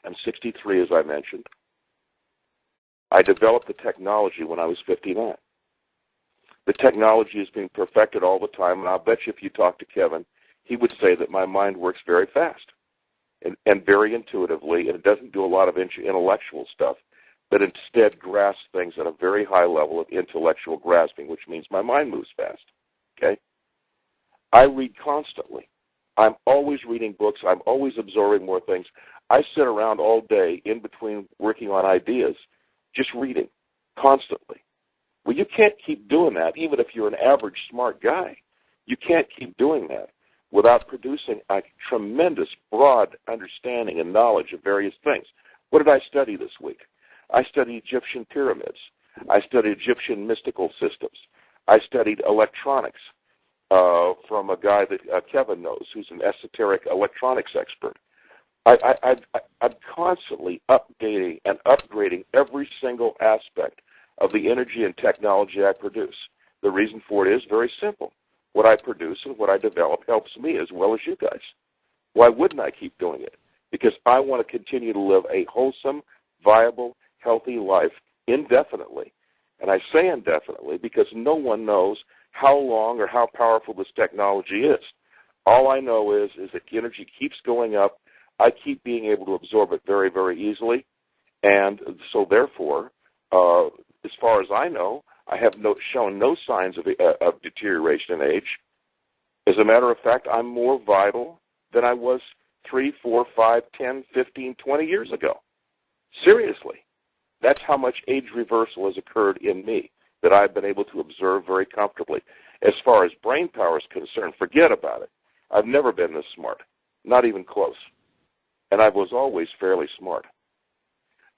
I'm 63, as I mentioned. I developed the technology when I was 59. The technology is being perfected all the time, and I'll bet you if you talk to Kevin, he would say that my mind works very fast and very intuitively, and it doesn't do a lot of intellectual stuff, but instead grasps things at a very high level of intellectual grasping, which means my mind moves fast. Okay? I read constantly. I'm always reading books. I'm always absorbing more things. I sit around all day in between working on ideas, just reading constantly. Well, you can't keep doing that, even if you're an average smart guy. You can't keep doing that without producing a tremendous, broad understanding and knowledge of various things. What did I study this week? I studied Egyptian pyramids. I studied Egyptian mystical systems. I studied electronics from a guy that Kevin knows, who's an esoteric electronics expert. I'm constantly updating and upgrading every single aspect of the energy and technology I produce. The reason for it is very simple. What I produce and what I develop helps me as well as you guys. Why wouldn't I keep doing it? Because I want to continue to live a wholesome, viable, healthy life indefinitely. And I say indefinitely because no one knows how long or how powerful this technology is. All I know is that the energy keeps going up. I keep being able to absorb it very, very easily. And so therefore, as far as I know, I have shown no signs of deterioration in age. As a matter of fact, I'm more vital than I was 3, 4, 5, 10, 15, 20 years ago. Seriously. That's how much age reversal has occurred in me that I've been able to observe very comfortably. As far as brain power is concerned, forget about it. I've never been this smart, not even close. And I was always fairly smart.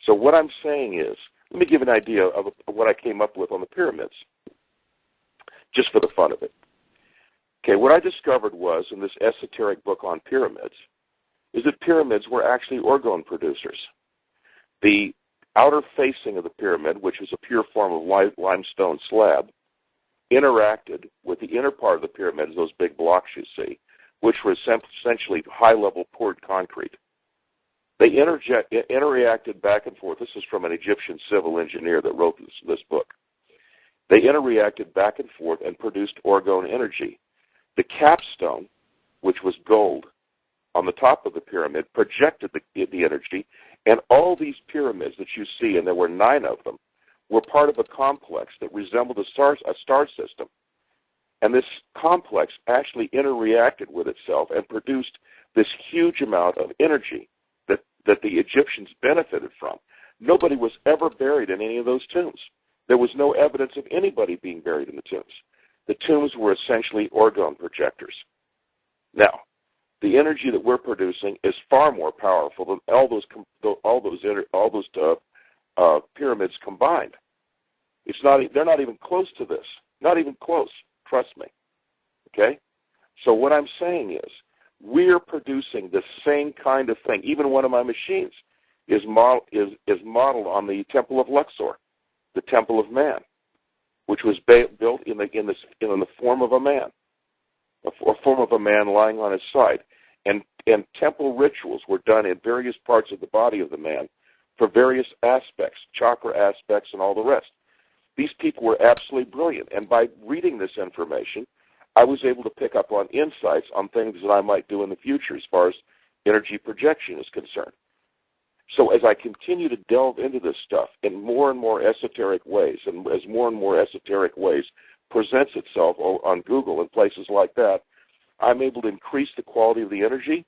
So what I'm saying is, let me give an idea of what I came up with on the pyramids, just for the fun of it. Okay, what I discovered was, in this esoteric book on pyramids, is that pyramids were actually orgone producers. The outer facing of the pyramid, which was a pure form of limestone slab, interacted with the inner part of the pyramid, those big blocks you see, which were essentially high-level poured concrete. They interacted back and forth. This is from an Egyptian civil engineer that wrote this book. They interacted back and forth and produced orgone energy. The capstone, which was gold, on the top of the pyramid, projected the energy, and all these pyramids that you see, and there were 9 of them, were part of a complex that resembled a star system. And this complex actually interreacted with itself and produced this huge amount of energy that the Egyptians benefited from. Nobody was ever buried in any of those tombs. There was no evidence of anybody being buried in the tombs. The tombs were essentially orgone projectors. Now, the energy that we're producing is far more powerful than all those pyramids combined. They're not even close to this. Not even close. Trust me. Okay? So what I'm saying is, we're producing the same kind of thing. Even one of my machines is modeled on the Temple of Luxor, the Temple of Man, which was built in the form of a man, a form of a man lying on his side. And temple rituals were done in various parts of the body of the man for various aspects, chakra aspects, and all the rest. These people were absolutely brilliant. And by reading this information, I was able to pick up on insights on things that I might do in the future as far as energy projection is concerned. So as I continue to delve into this stuff in more and more esoteric ways, and as more and more esoteric ways presents itself on Google and places like that, I'm able to increase the quality of the energy,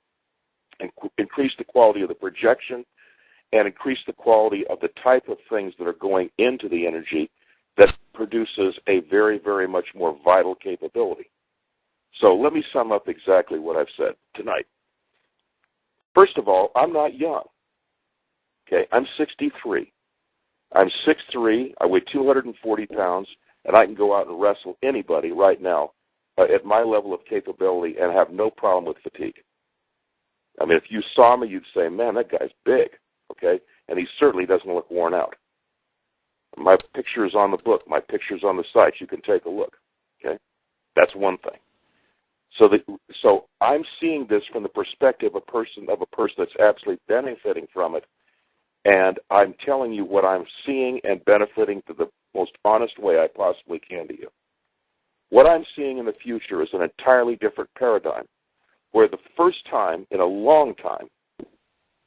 and increase the quality of the projection, and increase the quality of the type of things that are going into the energy that produces a very, very much more vital capability. So let me sum up exactly what I've said tonight. First of all, I'm not young. Okay, I'm 63. I'm 6'3", I weigh 240 pounds, and I can go out and wrestle anybody right now at my level of capability and have no problem with fatigue. I mean, if you saw me, you'd say, man, that guy's big, okay? And he certainly doesn't look worn out. My picture is on the book. My picture's on the site. You can take a look, okay? That's one thing. So I'm seeing this from the perspective of a person that's absolutely benefiting from it, and I'm telling you what I'm seeing and benefiting to the most honest way I possibly can to you. What I'm seeing in the future is an entirely different paradigm, where the first time in a long time,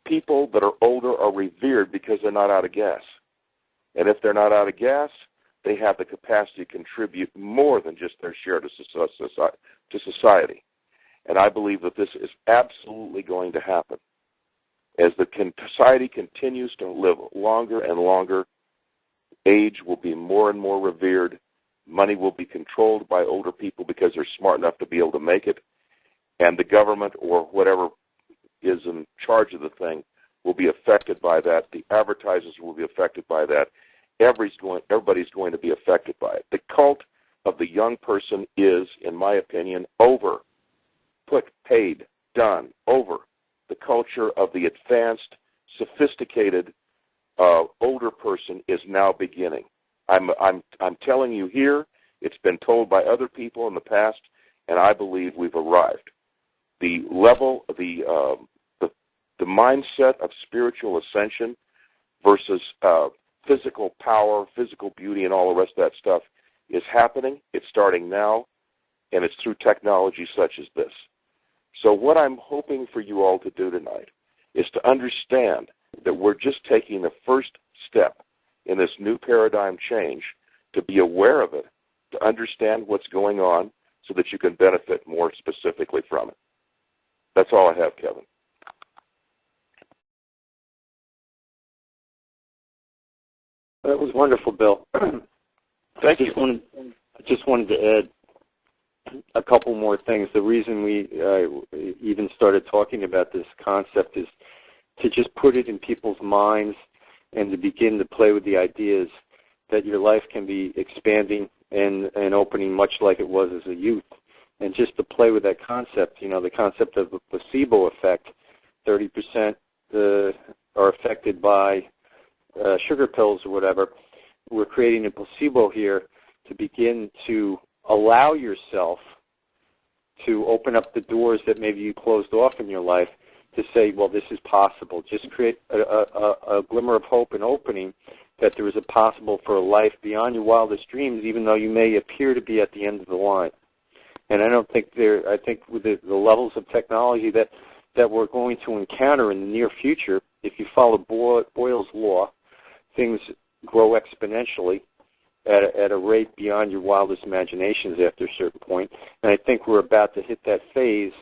people that are older are revered because they're not out of gas. And if they're not out of gas, they have the capacity to contribute more than just their share to society. And I believe that this is absolutely going to happen. As the society continues to live longer and longer, age will be more and more revered. Money will be controlled by older people because they're smart enough to be able to make it. And the government or whatever is in charge of the thing will be affected by that. The advertisers will be affected by that. Everybody's going to be affected by it. The cult of the young person is, in my opinion, over. Put, paid, done, over. The culture of the advanced, sophisticated, older person is now beginning. I'm telling you here, it's been told by other people in the past, and I believe we've arrived. The level, the mindset of spiritual ascension versus physical power, physical beauty, and all the rest of that stuff is happening. It's starting now, and it's through technology such as this. So what I'm hoping for you all to do tonight is to understand that we're just taking the first step in this new paradigm change, to be aware of it, to understand what's going on so that you can benefit more specifically from it. That's all I have, Kevin. That was wonderful, Bill. Thank you. I just wanted to add a couple more things. The reason we even started talking about this concept is to just put it in people's minds and to begin to play with the ideas that your life can be expanding and opening much like it was as a youth. And just to play with that concept, the concept of the placebo effect, 30% are affected by sugar pills or whatever. We're creating a placebo here to begin to allow yourself to open up the doors that maybe you closed off in your life, to say, well, this is possible. Just create a glimmer of hope and opening that there is a possible for a life beyond your wildest dreams, even though you may appear to be at the end of the line. And I think with the levels of technology that we're going to encounter in the near future, if you follow Boyle's law, things grow exponentially at a rate beyond your wildest imaginations after a certain point. And I think we're about to hit that phase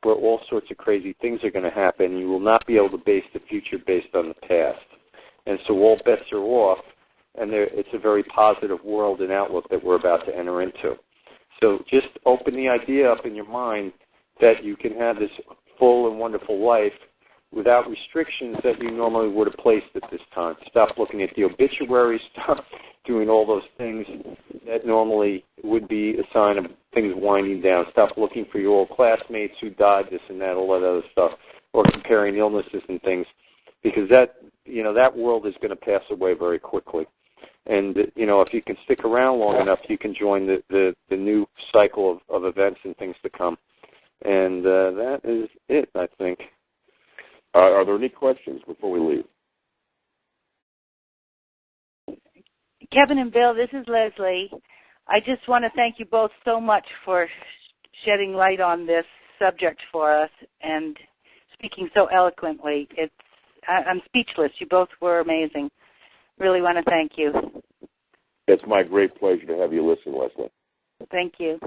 where all sorts of crazy things are going to happen. You will not be able to base the future based on the past. And so all bets are off, and it's a very positive world and outlook that we're about to enter into. So just open the idea up in your mind that you can have this full and wonderful life without restrictions that you normally would have placed at this time. Stop looking at the obituaries, stop doing all those things that normally would be a sign of things winding down. Stop looking for your old classmates who died, this and that, all that other stuff, or comparing illnesses and things, because that world is going to pass away very quickly. And, if you can stick around long enough, you can join the new cycle of events and things to come. And that is it, I think. Are there any questions before we leave? Kevin and Bill, this is Leslie. I just want to thank you both so much for shedding light on this subject for us and speaking so eloquently. I'm speechless. You both were amazing. Really want to thank you. It's my great pleasure to have you listen, Leslie. Thank you.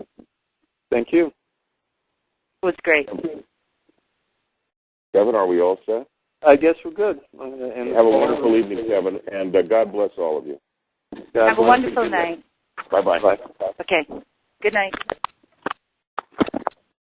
Thank you. It was great. Kevin, are we all set? I guess we're good. And have a wonderful evening, Kevin, and God bless all of you. Have a wonderful night. Bye-bye. Bye. Okay. Good night.